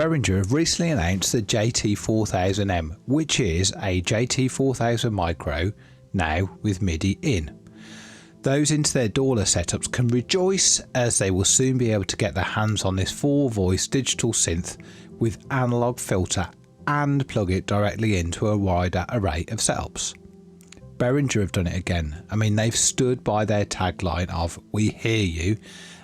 Behringer have recently announced the JT-4000M, which is a JT-4000 Micro now with MIDI in. Those into their DAW setups can rejoice, as they will soon be able to get their hands on this 4-voice digital synth with analog filter and plug it directly into a wider array of setups. Behringer have done it again. I mean, they've stood by their tagline of "We hear you"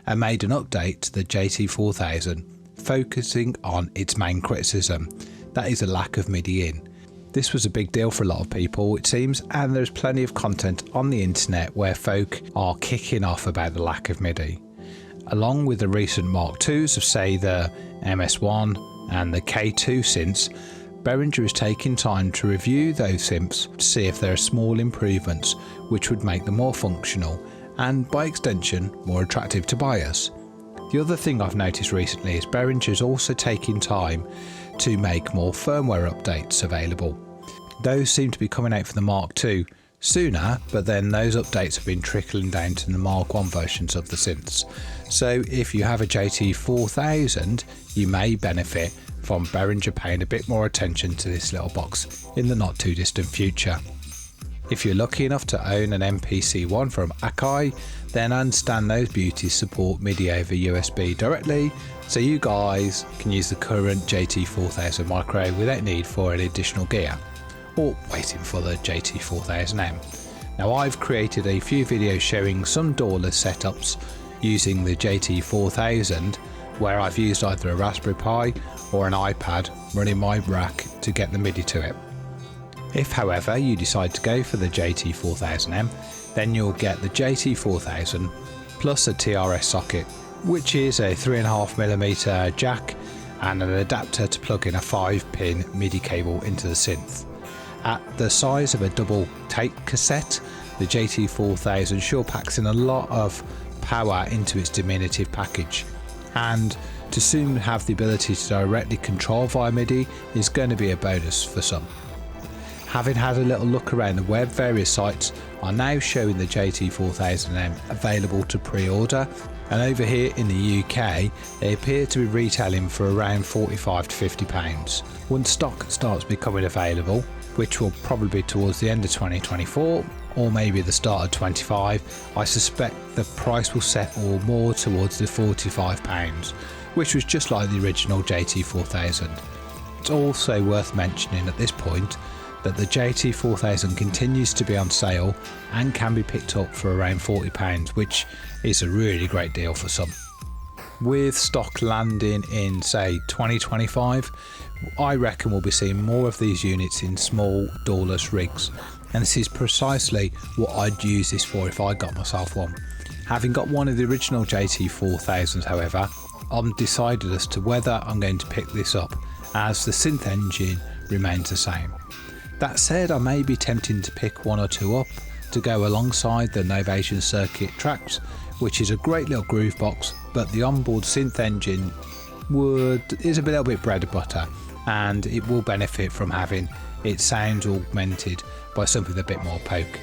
and made an update to the JT-4000 focusing on its main criticism, that is a lack of MIDI in. This was a big deal for a lot of people, it seems, and there's plenty of content on the internet where folk are kicking off about the lack of MIDI. Along with the recent Mark IIs of, say, the MS1 and the K2 synths, Behringer is taking time to review those synths to see if there are small improvements which would make them more functional and, by extension, more attractive to buyers. The other thing I've noticed recently is Behringer is also taking time to make more firmware updates available. Those seem to be coming out for the Mark II sooner, but then those updates have been trickling down to the Mark I versions of the synths. So if you have a JT-4000, you may benefit from Behringer paying a bit more attention to this little box in the not too distant future. If you're lucky enough to own an MPC-1 from Akai, then understand those beauties support MIDI over USB directly, so you guys can use the current JT-4000 Micro without need for any additional gear, or waiting for the JT-4000M. Now, I've created a few videos showing some DAW-less setups using the JT-4000, where I've used either a Raspberry Pi or an iPad running my rack to get the MIDI to it. If, however, you decide to go for the JT-4000M, then you'll get the JT-4000 plus a TRS socket, which is a 3.5mm jack and an adapter to plug in a 5-pin MIDI cable into the synth. At the size of a double tape cassette, the JT-4000 sure packs in a lot of power into its diminutive package, and to soon have the ability to directly control via MIDI is going to be a bonus for some. Having had a little look around the web, various sites are now showing the JT-4000M available to pre-order, and over here in the UK they appear to be retailing for around £45 to £50. Once stock starts becoming available, which will probably be towards the end of 2024 or maybe the start of 25, I suspect the price will settle more towards the £45, which was just like the original JT-4000. It's also worth mentioning at this point that the JT-4000 continues to be on sale and can be picked up for around £40, which is a really great deal for some. With stock landing in, say, 2025, I reckon we'll be seeing more of these units in small DAW-less rigs, and this is precisely what I'd use this for if I got myself one. Having got one of the original JT-4000s, however, I'm decided as to whether I'm going to pick this up, as the synth engine remains the same. That said, I may be tempted to pick one or two up to go alongside the Novation Circuit tracks, which is a great little groove box, but the onboard synth engine is a little bit bread and butter, and it will benefit from having its sounds augmented by something a bit more poke.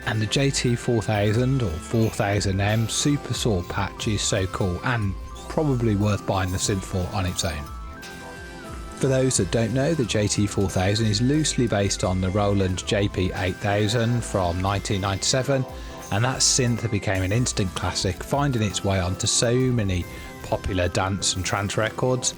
And the JT-4000 or 4000M Supersaw patch is so cool and probably worth buying the synth for on its own. For those that don't know, the JT-4000 is loosely based on the Roland JP-8000 from 1997, and that synth became an instant classic, finding its way onto so many popular dance and trance records.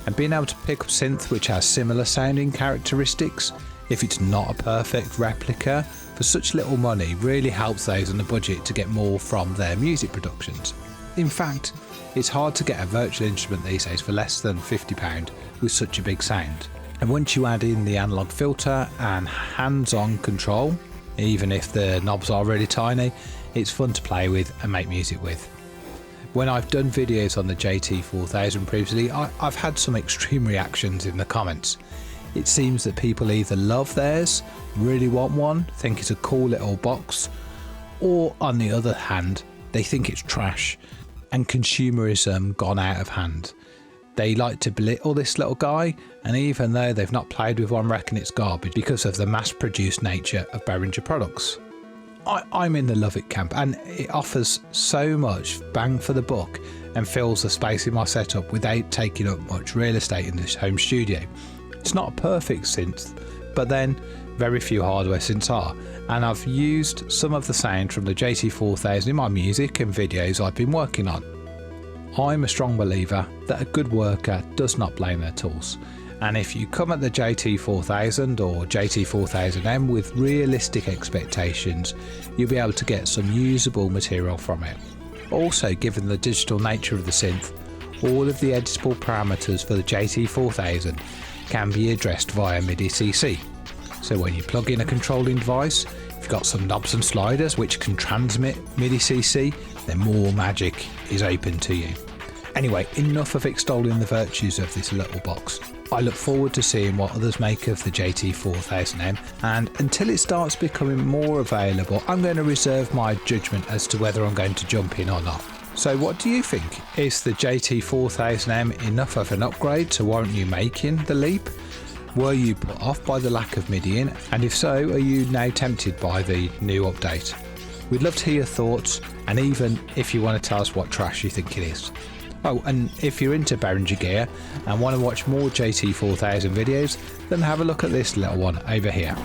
And being able to pick up synth which has similar sounding characteristics, if it's not a perfect replica, for such little money really helps those on the budget to get more from their music productions. In fact, it's hard to get a virtual instrument these days for less than £50 with such a big sound. And once you add in the analog filter and hands-on control, even if the knobs are really tiny, it's fun to play with and make music with. When I've done videos on the JT-4000 previously, I've had some extreme reactions in the comments. It seems that people either love theirs, really want one, think it's a cool little box, or on the other hand, they think it's trash and consumerism gone out of hand. They like to belittle this little guy, and even though they've not played with one, reckon it's garbage because of the mass-produced nature of Behringer products. I'm in the love it camp, and it offers so much bang for the buck and fills the space in my setup without taking up much real estate in this home studio. It's not a perfect synth, but then very few hardware synths are, and I've used some of the sound from the JT-4000 in my music and videos I've been working on. I'm a strong believer that a good worker does not blame their tools, and if you come at the JT-4000 or JT-4000M with realistic expectations, you'll be able to get some usable material from it. Also, given the digital nature of the synth, all of the editable parameters for the JT-4000 can be addressed via MIDI CC. So when you plug in a controlling device, you've got some knobs and sliders which can transmit MIDI CC, then more magic is open to you. Anyway, enough of extolling the virtues of this little box. I look forward to seeing what others make of the JT-4000M, and until it starts becoming more available, I'm going to reserve my judgment as to whether I'm going to jump in or not. So what do you think? Is the JT-4000M enough of an upgrade to warrant you making the leap? Were you put off by the lack of MIDI in? And if so, are you now tempted by the new update? We'd love to hear your thoughts, and even if you want to tell us what trash you think it is. Oh, and if you're into Behringer gear and want to watch more JT-4000 videos, then have a look at this little one over here.